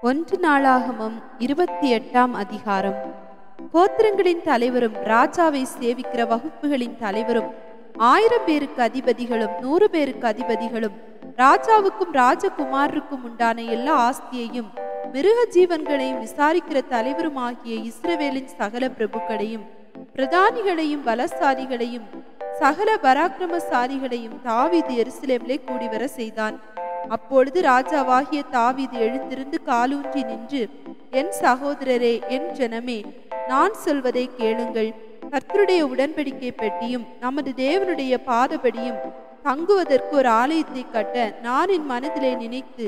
ஒன்று நாளாகமம் 28ஆம் அதிகாரம். கோத்திரங்களின் தலைவரும் ராஜாவை சேவிக்கிற வகுப்புகளின் தலைவரும் 1000 பேருக்கு அதிபதிகளும் 100 பேருக்கு அதிபதிகளும் ராஜாவுக்கும் ராஜகுமாரருக்கும் உண்டான எல்லா ஆஸ்தியையும் மிருக ஜீவன்களையும் விசாரிக்கிற தலைவருமாகிய இஸ்ரவேலின் சகல பிரபுக்களையும் பிரதானிகளையும் பலசாலிகளையும் சகல பராக்கிரமசாலிகளையும் தாவீது எருசலேமிலே கூடிவர செய்தான். அப்பொழுது ராஜாவாகிய தாவீது எழுந்திருந்து காலூன்றி நின்று, என் சகோதரரே, என் ஜனமே, நான் சொல்வதை கேளுங்கள். கர்த்தருடைய உடன்படிக்கை பெட்டியும் நமது தேவனுடைய பாதபடியும் தங்குவதற்கு ஒரு ஆலயத்தை கட்ட நான் என் மனதிலே நினைத்து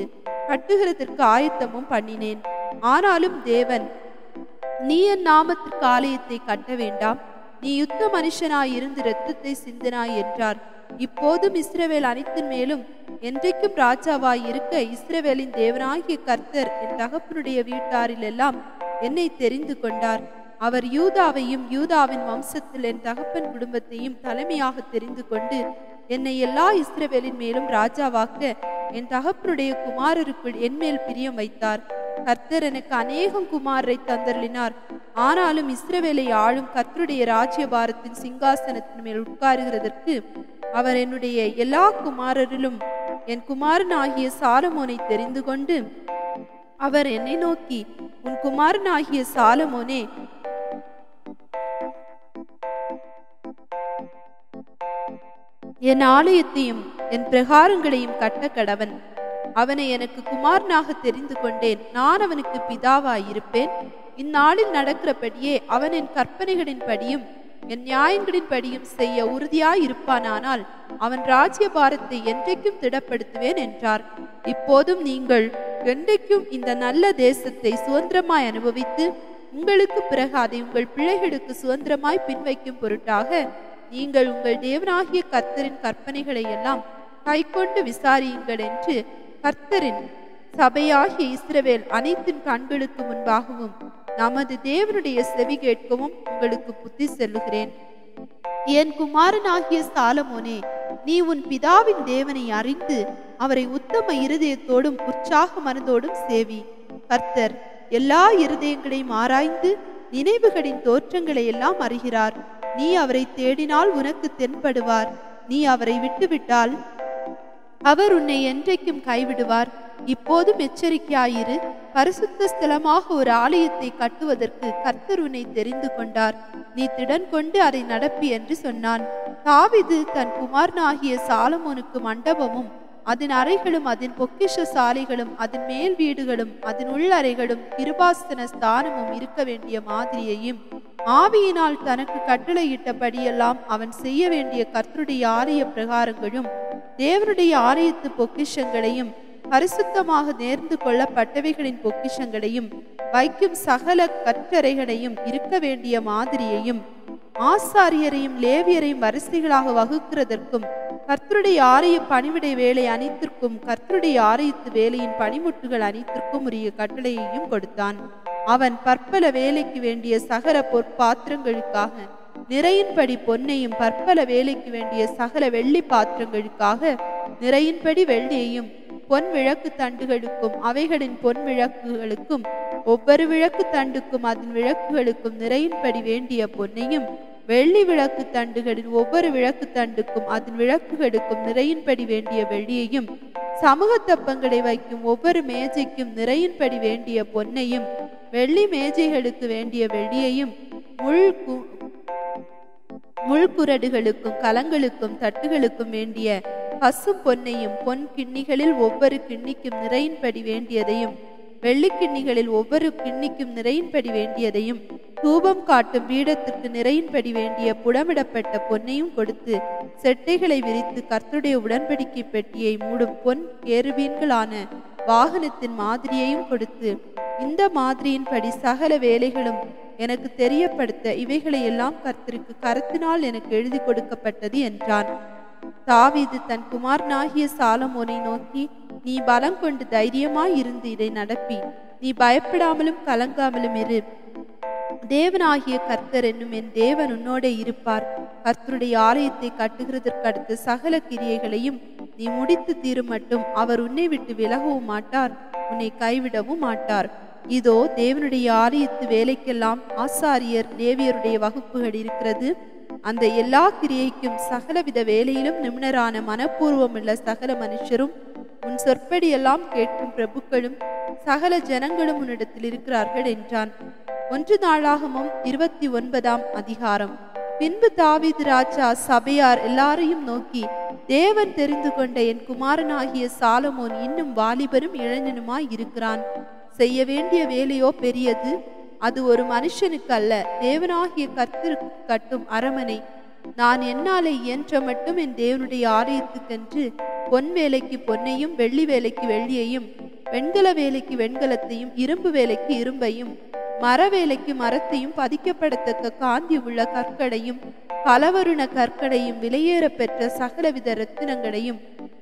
கட்டுகிறதற்கு ஆயத்தமும் பண்ணினேன். ஆனாலும் தேவன், நீ என் நாமத்திற்கு ஆலயத்தை கட்ட வேண்டாம், நீ யுத்த மனுஷனாய் இருந்து இரத்தத்தை சிந்தினாய் என்றார். இப்போதும் இஸ்ரவேல் அனைத்தின் மேலும் என்றைக்கும் ராஜாவாய் இருக்க இஸ்ரவேலின் தேவனாகிய கர்த்தர் என் தகப்பனுடைய வீட்டாரில் எல்லாம் என்னை தெரிந்து கொண்டார். அவர் யூதாவையும் யூதாவின் வம்சத்தில் என் தகப்பன் குடும்பத்தையும் தலைமையாக தெரிந்து கொண்டு என்னை எல்லா இஸ்ரவேலின் மேலும் ராஜாவாக்க என் தகப்பனுடைய குமாரருக்குள் என்மேல் பிரியம் வைத்தார். கர்த்தர் எனக்கு அநேகம் குமாரரை தந்தருளினார். ஆனாலும் இஸ்ரவேலை ஆளும் கர்த்தருடைய ராஜ்யபாரத்தின் சிங்காசனத்தின் மேல் உட்காருகிறதற்கு அவர் என்னுடைய எல்லா குமாரரிலும் என் குமாரனாகிய சாலமோனை தெரிந்து கொண்டு அவர் என்னை நோக்கி, உன் குமாரனாகிய சாலமோனே, என் ஆலயத்தையும் என் பிரகாரங்களையும் கட்ட கடவன். அவனை எனக்கு குமாரனாக தெரிந்து கொண்டேன். நான் அவனுக்கு பிதாவாயிருப்பேன். இந்நாளில் நடக்கிறபடியே அவன் என் கற்பனைகளின் படியும் என் நியாயங்களின் படியும் செய்ய உறுதியாயிருப்பானால் அவன் ராஜ்யபாரத்தை என்றைக்கும் திடப்படுத்துவேன் என்றார். இப்போதும் நீங்கள் என்றைக்கும் இந்த நல்ல தேசத்தை சுதந்திரமாய் அனுபவித்து உங்களுக்கு பிறகு அதை உங்கள் பிள்ளைகளுக்கு சுதந்திரமாய் பின்வைக்கும் பொருட்டாக நீங்கள் உங்கள் தேவனாகிய கர்த்தரின் கற்பனைகளை எல்லாம் கைக்கொண்டு விசாரியுங்கள் என்று கர்த்தரின் சபையாகிய இஸ்ரவேல் அனைத்தின் கண்களுக்கு முன்பாகவும் நமது தேவனுடைய செவி கேட்கவும் உங்களுக்கு புத்தி சொல்லுகிறேன். என் குமாரனாகிய சாலமோனே, நீ உன் பிதாவின் தேவனை அறிந்து அவரை உத்தம இருதயத்தோடும் உற்சாக மனதோடும் சேவி. கர்த்தர் எல்லா இருதயங்களையும் ஆராய்ந்து நினைவுகளின் தோற்றங்களை எல்லாம் அறிகிறார். நீ அவரை தேடினால் உனக்கு தென்படுவார். நீ அவரை விட்டுவிட்டால் அவர் உன்னை என்றைக்கும் கைவிடுவார். இப்போதும் எச்சரிக்கையாயிரு. பரிசுத்த ஸ்தலமாக ஒரு ஆலயத்தை கட்டுவதற்கு கர்த்தர் உன்னை தெரிந்து கொண்டார். நீ திடன் கொண்டு அதை நடப்பி என்று சொன்னான். தாவீது தன் குமாரனாகிய சாலமோனுக்கு மண்டபமும் அதன் அறைகளும் அதன் பொக்கிஷ சாலைகளும் அதன் மேல் வீடுகளும் அதன் உள்ளறைகளும் கிருபாசன ஸ்தானமும் இருக்க வேண்டிய மாதிரியையும் ஆவியினால் தனக்கு கட்டளையிட்டபடியெல்லாம் அவன் செய்ய வேண்டிய கர்த்தருடைய ஆலய பிரகாரங்களும் தேவனுடைய ஆலயத்து பொக்கிஷங்களையும் பரிசுத்தமாக நேர்ந்து கொள்ளப்பட்டவைகளின் பொக்கிஷங்களையும் வைக்கும் சகல கற்றறைகளையும் இருக்க வேண்டிய மாதிரியையும் ஆசாரியரையும் லேவியரையும் வரிசைகளாக வகுக்கிறதற்கும் கர்த்தருடைய ஆலய பணிவிடை வேலை அனைத்திற்கும் கர்த்தருடைய ஆலயத்து வேலையின் பணிமுட்டுகள் அனைத்திற்கும் உரிய கட்டளையையும் கொடுத்தான். அவன் பற்பல வேலைக்கு வேண்டிய சகல பொற்பாத்திரங்களுக்காக நிறையின்படி பொன்னையும் பற்பல வேலைக்கு வேண்டிய சகல வெள்ளி பாத்திரங்களுக்காக நிறையின்படி வெள்ளியையும் பொன் விளக்கு தண்டுகளுக்கும் அவைகளின் பொன் விளக்குகளுக்கும் ஒவ்வொரு விளக்கு தண்டுக்கும் அதன் விளக்குகளுக்கும் நிறையின்படி வேண்டிய பொன்னையும் வெள்ளி விளக்கு தண்டுகளின் ஒவ்வொரு விளக்கு தண்டுக்கும் அதன் விளக்குகளுக்கும் நிறையின்படி வேண்டிய வெள்ளியையும் சமூக தப்பங்களை வைக்கும் ஒவ்வொரு மேஜைக்கும் நிறையின்படி வேண்டிய பொன்னையும் வெள்ளி மேஜைகளுக்கு வேண்டிய வெள்ளியையும் முள்குரடுகளுக்கும் கலங்களுக்கும் தட்டுகளுக்கும் வேண்டிய பசும் பொன்னையும் பொன் கிண்ணிகளில் ஒவ்வொரு கிண்ணிக்கும் நிறையின்படி வேண்டியதையும் வெள்ளி கிண்ணிகளில் ஒவ்வொரு கிண்ணிக்கும் நிறையின்படி வேண்டியதையும் தூபம் காட்டும் பீடத்திற்கு நிறையின்படி வேண்டிய புடமிடப்பட்ட பொன்னையும் கொடுத்து செட்டைகளை விரித்து கர்த்தருடைய உடன்படிக்கை பெட்டியை மூடும் பொன் கேருபீன்களான வாகனத்தின் மாதிரியையும் கொடுத்து, இந்த மாதிரியின்படி சகல வேலைகளும் எனக்கு தெரியப்படுத்த இவைகளை எல்லாம் கர்த்தருக்கு கரத்தினால் எனக்கு எழுதி கொடுக்கப்பட்டது என்றான். தாவீது தன் குமாரனாகிய சாலமோனை நோக்கி, நீ பலம் கொண்டு தைரியமாய் இருந்து இதை நடப்பி, நீ பயப்படாமலும் கலங்காமலும் இரு. தேவனாகிய கர்த்தர் என்னும் என் தேவன் உன்னோடே இருப்பார். கர்த்தருடைய ஆலயத்தை கட்டுகிறதற்கு அடுத்த சகல கிரியைகளையும் நீ முடித்து தீரும் மட்டும் அவர் உன்னை விட்டு விலகவும் மாட்டார். உன்னை கைவிடவும் மாட்டார். இதோ தேவனுடைய ஆலயத்து வேலைக்கெல்லாம் ஆசாரியர் லேவியருடைய வகுப்புகள் இருக்கிறது. அந்த எல்லா கிரியைக்கும் சகலவித வேலையிலும் நிபுணரான மனப்பூர்வமுள்ள சகல மனுஷரும் உன் சொற்படியெல்லாம் கேட்கும் பிரபுக்களும் சகல ஜனங்களும் உன்னிடத்தில் இருக்கிறார்கள் என்றான். 1 நாளாகமம் 29ஆம் அதிகாரம். பின்பு தாவீது ராஜா சபையார் எல்லாரையும் நோக்கி, தேவன் தெரிந்து கொண்ட என் குமாரனாகிய சாலமோன் இன்னும் வாலிபரும் இளைஞனுமாய் இருக்கிறான். செய்ய வேண்டிய வேலையோ பெரியது. அது ஒரு மனுஷனுக்கு அல்ல, தேவனாகிய கர்த்தருக்கு கட்டும் அரமனை. நான் என்னாலே இயன்ற மட்டும் என் தேவனுடைய ஆலயத்துக்கென்று பொன் வேலைக்கு பொன்னையும், வெள்ளி வேலைக்கு வெள்ளியையும், வெண்கல வேலைக்கு வெண்கலத்தையும், இரும்பு வேலைக்கு இரும்பையும், மர வேலைக்கு மரத்தையும், பதிக்கப்படத்தக்க காந்தி உள்ள கற்களையும், பலவருண கற்களையும், விலையேற பெற்ற சகலவித ரத்தினங்களையும்,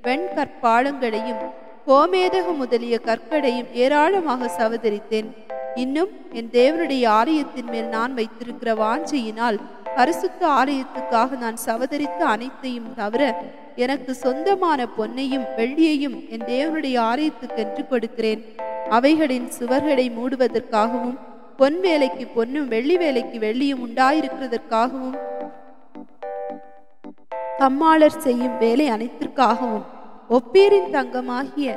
வெண்கற்பாளங்களையும், கோமேதக முதலிய கற்களையும் ஏராளமாக சவதரித்தேன். இன்னும் என் தேவனுடைய ஆலயத்தின் மேல் நான் வைத்திருக்கிற வாஞ்சையினால் பரிசுத்த ஆலயத்துக்காக நான் சவதரித்த அனைத்தையும் தவிர எனக்கு சொந்தமான பொன்னையும் வெள்ளியையும் என் தேவனுடைய ஆலயத்துக்கென்று கொடுக்கிறேன். அவைகளின் சுவர்களை மூடுவதற்காகவும், பொன் வேலைக்கு பொன்னும் வெள்ளி வேலைக்கு வெள்ளியும் உண்டாயிருக்கிறதற்காகவும், கம்மாளர் செய்யும் வேலை அனைத்திற்காகவும் ஒப்பீரின் தங்கமாகிய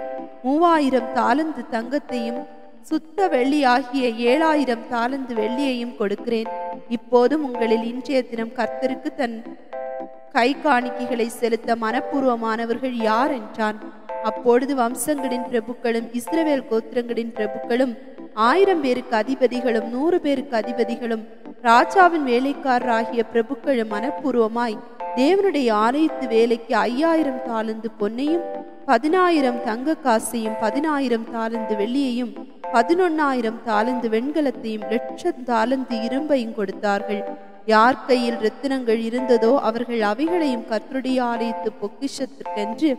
3000 தாலந்து தங்கத்தையும் சுத்த வெள்ளியாகிய 7000 தாலந்து வெள்ளியையும் கொடுக்கிறேன். இப்போதும் உங்களில் இன்றைய தினம் கர்த்தருக்கு தன் கை காணிக்கைகளை செலுத்த மனப்பூர்வமானவர்கள் யார் என்றான். அப்பொழுது வம்சங்களின் பிரபுக்களும் இஸ்ரவேல் கோத்திரங்களின் பிரபுக்களும் 1000 பேருக்கு அதிபதிகளும் 100 பேருக்கு அதிபதிகளும் ராஜாவின் வேலைக்காரராகிய பிரபுக்களும் மனப்பூர்வமாய் தேவனுடைய ஆலயத்து வேலைக்கு 5000 தாலந்து பொன்னையும் 10000 தங்க காசையும் 10000 தாலந்து வெள்ளியையும் 11000 தாலந்து வெண்கலத்தையும் 1,00,000 தாலந்து இரும்பையும் கொடுத்தார்கள். யார் கையில் ரத்தினங்கள் இருந்ததோ அவர்கள் அவைகளையும் கர்த்தருடைய ஆலயத்து பொக்கிஷத்திற்கென்று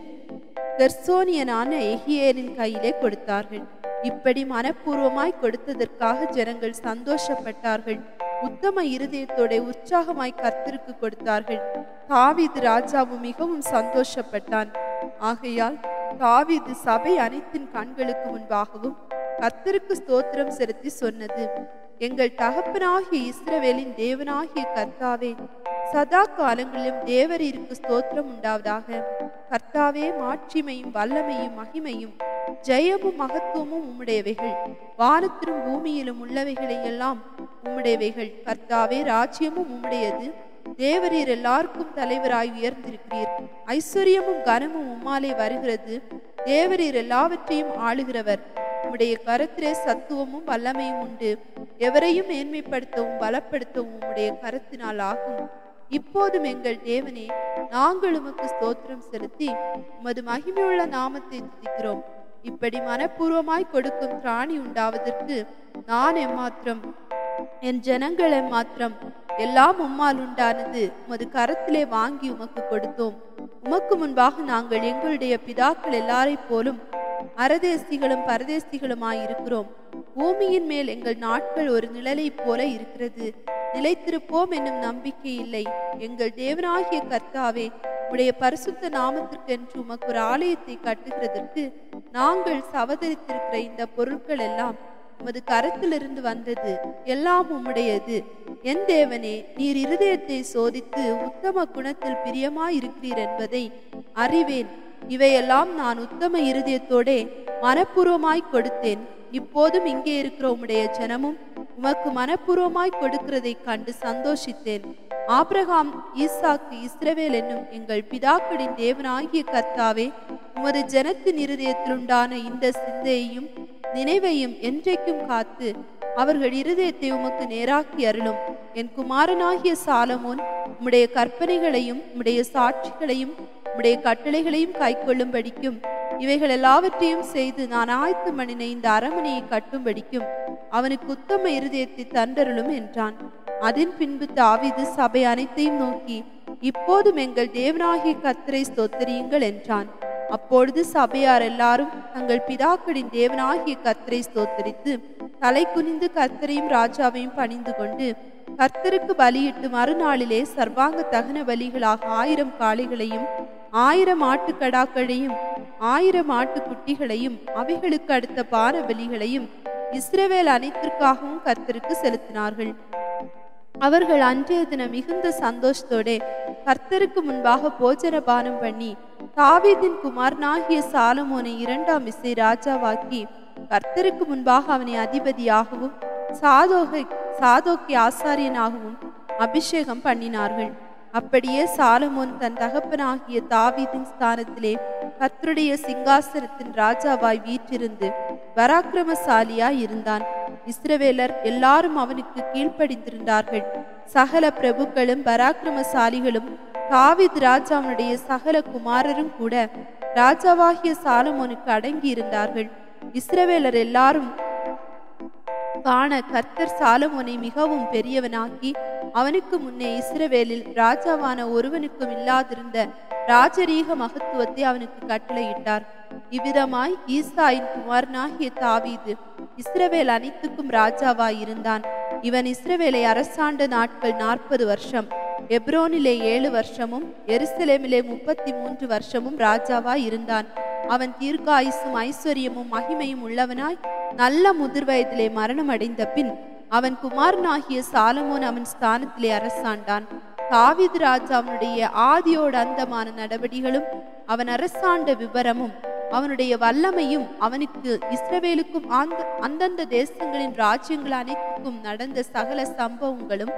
கெர்சோனியனான எகியேலின் கையிலே கொடுத்தார்கள். இப்படி மனப்பூர்வமாய் கொடுத்ததற்காக ஜனங்கள் சந்தோஷப்பட்டார்கள். உத்தம இருதயத்தோட உற்சாகமாய் கர்த்தருக்கு கொடுத்தார்கள். தாவீது ராஜாவும் மிகவும் சந்தோஷப்பட்டான். ஆகையால் தாவீது சபை அனைத்தின் கண்களுக்கு முன்பாகவும் கர்த்தருக்கு ஸ்தோத்திரம் செலுத்தி சொன்னது, எங்கள் தகப்பனாகிய இஸ்ரவேலின் தேவனாகிய கர்த்தாவே, சதா காலங்களிலும் தேவரீருக்கு ஸ்தோத்திரம் உண்டாவதாக. கர்த்தாவே, மாட்சிமையும் வல்லமையும் மகிமையும் ஜெயமும் மகத்துவமும் உம்முடையவைகள். வானத்திலும் பூமியிலும் உள்ளவைகளை எல்லாம் உம்முடையவைகள். கர்த்தாவே, ராஜ்யமும் உம்முடையது. தேவரீர் எல்லாருக்கும் தலைவராய் உயர்ந்திருக்கிறீர். ஐஸ்வர்யமும் கனமும் உம்மாலே வருகிறது. தேவரீர் எல்லாவற்றையும் ஆளுகிறவர். உம்முடைய கரத்திலே சத்துவமும் வல்லமையும் உண்டு. எவரையும் மேன்மைப்படுத்தவும் பலப்படுத்தவும் உம்முடைய கரத்தினால் ஆகும். இப்போதும் எங்கள் தேவனே, நாங்கள் உமக்கு ஸ்தோத்திரம் செலுத்தி உமது மகிமையுள்ள நாமத்தை துதிக்கிறோம். இப்படி மனப்பூர்வமாய் கொடுக்கும் திராணி உண்டாவதற்கு நான் எம்மாத்திரம், என் ஜனங்கள் எம்மாத்திரம், எல்லாம் உம்மால் உண்டானது. உமது கரத்திலே வாங்கி உமக்கு கொடுத்தோம். உமக்கு முன்பாக நாங்கள் எங்களுடைய பிதாக்கள் எல்லாரை போலும் அரதேசிகளும் பரதேசிகளுமாயிருக்கிறோம். பூமியின் மேல் எங்கள் நாட்கள் ஒரு நிழலை போல இருக்கிறது. நிலைத்திருப்போம் என்னும் நம்பிக்கை இல்லை. எங்கள் தேவனாகிய கர்த்தாவே, உடைய பரிசுத்த நாமத்திற்கென்று உமக்கு ஒரு ஆலயத்தை கட்டுகிறதற்கு நாங்கள் சவதரித்திருக்கிற இந்த பொருட்கள் எல்லாம் உமது கரத்திலிருந்து வந்தது. எல்லாம் உம்முடையது. என் தேவனே, நீர் இருதயத்தை சோதித்து உத்தம குணத்தில் பிரியமாயிருக்கிறீர் என்பதை அறிவேன். இவையெல்லாம் நான் உத்தம இருதயத்தோடே மனப்பூர்வமாய் கொடுத்தேன். இப்போதும் இங்கே இருக்கிற உம்முடைய ஜனமும் உமக்கு மனப்பூர்வமாய் கொடுக்கிறதை கண்டு சந்தோஷித்தேன். ஆபிரகாம், ஈசாக்கு, இஸ்ரவேல் என்னும் எங்கள் பிதாக்களின் தேவனாகிய கர்த்தாவே, உமது ஜனத்தின் இருதயத்தில் உண்டான இந்த சிந்தையையும் நினைவையும் என்றைக்கும் காத்து அவர்கள் இருதயத்தை உமக்கு நேராக்கி அருளும். என் குமாரனாகிய சாலமோன் உம்முடைய கற்பனைகளையும் உம்முடைய சாட்சிகளையும் உம்முடைய கட்டளைகளையும் கைக்கொள்ளும்படிக்கும் இவைகள் எல்லாவற்றையும் செய்து நான் ஆயத்தம் பண்ணின இந்த அரமனையை கட்டும்படிக்கும் அவனுக்கு உத்தம இருதயத்தை தந்தருளும் என்றான். அதன் பின்பு தாவீது சபை அனைத்தையும் நோக்கி, இப்போதும் எங்கள் தேவனாகிய கர்த்தரை ஸ்தோத்திரியுங்கள் என்றான். அப்பொழுது சபையார் எல்லாரும் தங்கள் பிதாக்களின் தேவனாகிய கர்த்தரை ஸ்தோத்தரித்து தலை குனிந்து கர்த்தரையும் ராஜாவையும் பணிந்து கொண்டு கர்த்தருக்கு பலியிட்டு மறுநாளிலே சர்வாங்க தகன பலிகளாக 1000 காளைகளையும் 1000 ஆட்டுக்கடாக்களையும் 1000 ஆட்டுக்குட்டிகளையும் அவைகளுக்கு அடுத்த பான பலிகளையும் இஸ்ரவேல் அனைத்திற்காகவும் கர்த்தருக்கு செலுத்தினார்கள். அவர்கள் அன்றைய தினம் மிகுந்த சந்தோஷத்தோட கர்த்தருக்கு முன்பாக போஜன பானம் பண்ணி தாவீதின் குமாரனாகிய சாலமோனை 2ஆம் விசை ராஜாவாக்கி கர்த்தருக்கு முன்பாக அவனை அதிபதியாகவும் சாதோக்கை ஆசாரியனாகவும் அபிஷேகம் பண்ணினார்கள். அப்படியே சாலமோன் தன் தகப்பனாகிய தாவீதின் ஸ்தானத்திலே கர்த்தருடைய சிங்காசனத்தின் ராஜாவாய் வீற்றிருந்து பராக்கிரமசாலியாய் இருந்தான். இஸ்ரவேலர் எல்லாரும் அவனுக்கு கீழ்ப்படிந்திருந்தார்கள். சகல பிரபுக்களும் பராக்கிரமசாலிகளும் தாவீது ராஜாவுடைய சகல குமாரரும் கூட ராஜாவாகிய சாலமோனுக்கு அடங்கி இருந்தார்கள். இஸ்ரவேலர் எல்லாரும் காண கர்த்தர் சாலமோனை மிகவும் பெரியவனாக்கி அவனுக்கு முன்னே இஸ்ரவேலில் ராஜாவான ஒருவனுக்கும் இல்லாதிருந்த ராஜரீக மகத்துவத்தை அவனுக்கு கட்டளையிட்டார். இவ்விதமாய் ஈசாயின் குமாரனாகிய தாவீது இஸ்ரவேல் அனைத்துக்கும் ராஜாவாய் இருந்தான். இவன் இஸ்ரவேலை அரசாண்ட நாட்கள் 40 வருஷம். எப்ரோனிலே 7 வருஷமும் எருசலேமிலே 33 வருஷமும் ராஜாவாய் இருந்தான். அவன் தீர்க்காயுசும் ஐஸ்வர்யமும் மகிமையும் உள்ளவனாய் நல்ல முதிர் வயதிலே மரணம் அடைந்த பின் அவன் குமாரனாகிய சாலமோன் அவன் ஸ்தானத்திலே அரசாண்டான். தாவீது ராஜாவுடைய ஆதியோடு அந்தமான நடவடிகளும் அவன் அரசாண்ட விபரமும் அவனுடைய வல்லமையும் அவனுக்கு இஸ்ரவேலுக்கும் அந்தந்த தேசங்களின் ராஜ்யங்கள் அனைத்துக்கும் நடந்த சகல சம்பவங்களும்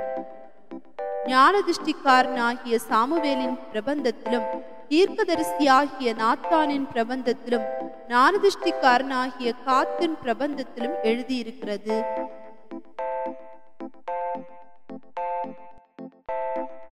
ஞானதிஷ்டிக்காரனாகிய சாமுவேலின் பிரபந்தத்திலும் தீர்க்கதரிசியாகிய நாத்தானின் பிரபந்தத்திலும் ஞானதிஷ்டிக்காரனாகிய காத்தின் பிரபந்தத்திலும் எழுதியிருக்கிறது.